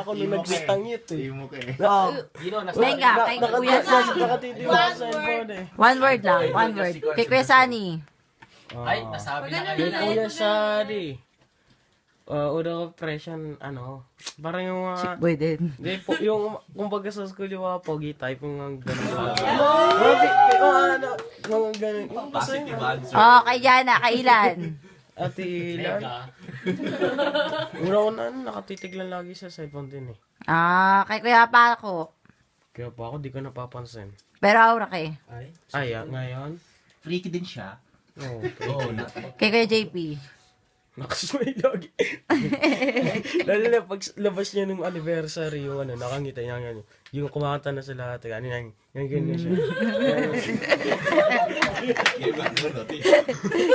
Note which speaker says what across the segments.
Speaker 1: ako nung nagbitangit eh.
Speaker 2: Imo ka eh.
Speaker 3: Oh.
Speaker 4: Gino, nasa...
Speaker 3: Venga, kay Kuya Sunny.
Speaker 1: Nakatitiwa sa cellphone eh.
Speaker 3: One word lang, one word. Kay Kuya Sunny.
Speaker 4: Ay, nasabi na
Speaker 1: Kay
Speaker 4: kanina.
Speaker 1: Kuya Sari. Una ko impression, parang yung mga...
Speaker 3: Boy din.
Speaker 1: Hindi po, yung kumbaga sa school yung mga pogi type, yung mga gano'n. Mga gano'n. Yung
Speaker 2: Positive answer.
Speaker 3: Oh, kay Jana, kay Ilan.
Speaker 1: Ate Ilan. Una-una, nakatitig lang lagi sa cellphone din eh.
Speaker 3: Kay Kuya Paco.
Speaker 1: Kaya pa ako, di ko napapansin.
Speaker 3: Pero aura kay.
Speaker 1: Ay, ngayon?
Speaker 2: Freaky din siya.
Speaker 1: Oo.
Speaker 2: Oo.
Speaker 3: Kay Kuya JP.
Speaker 1: Nakasmay lagi. Lalo na pag labas niya ng anniversary, yung nakangita niya yan. Yung kumakanta na sa lahat. Yan ganyan siya.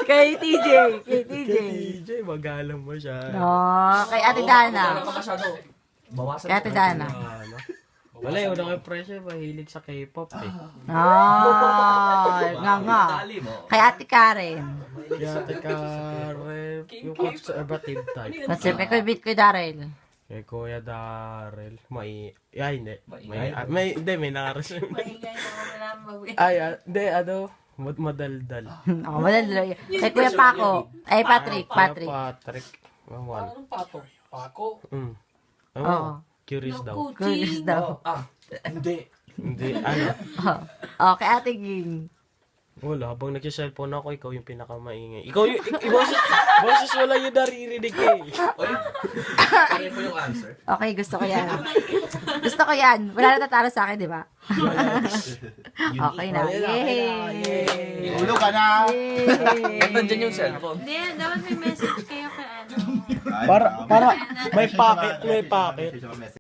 Speaker 3: Kay TJ. Kay TJ.
Speaker 1: DJ, magalang mo siya.
Speaker 3: Oh, kay Ate Dana.
Speaker 4: Masyado. Bawasan
Speaker 3: Kay Ate Dana.
Speaker 1: Wala, una kay pressure, mahilig sa K-pop eh.
Speaker 3: Nga. Kay Ate Karen.
Speaker 1: Kaya teka, yung conservative type.
Speaker 3: Kasi kay Kuya Darrell.
Speaker 1: Kay Kuya Darrell, may nakaras. Hindi, madaldal.
Speaker 3: Ako, madali. Kay Kuya Paco. Ay, Patrick.
Speaker 1: Patrick.
Speaker 4: Anong pato? Pako?
Speaker 3: Oo.
Speaker 1: Curious daw.
Speaker 3: Curious daw.
Speaker 4: Hindi.
Speaker 1: Hindi,
Speaker 3: Kay Ate Ging.
Speaker 1: Wala, habang nag-cellphone ako, ikaw yung pinakamaingay. Ikaw yung, boses wala yung naririnig eh.
Speaker 2: Pareho yung answer.
Speaker 3: Okay, gusto ko yan. Gusto ko yan. Wala na tatalo sa akin, di ba? Okay na. Yay!
Speaker 2: Ulo ka na!
Speaker 3: Yay!
Speaker 4: Nandiyan yung cellphone.
Speaker 5: Hindi, dapat may message kayo kay ano.
Speaker 1: Para, may packet.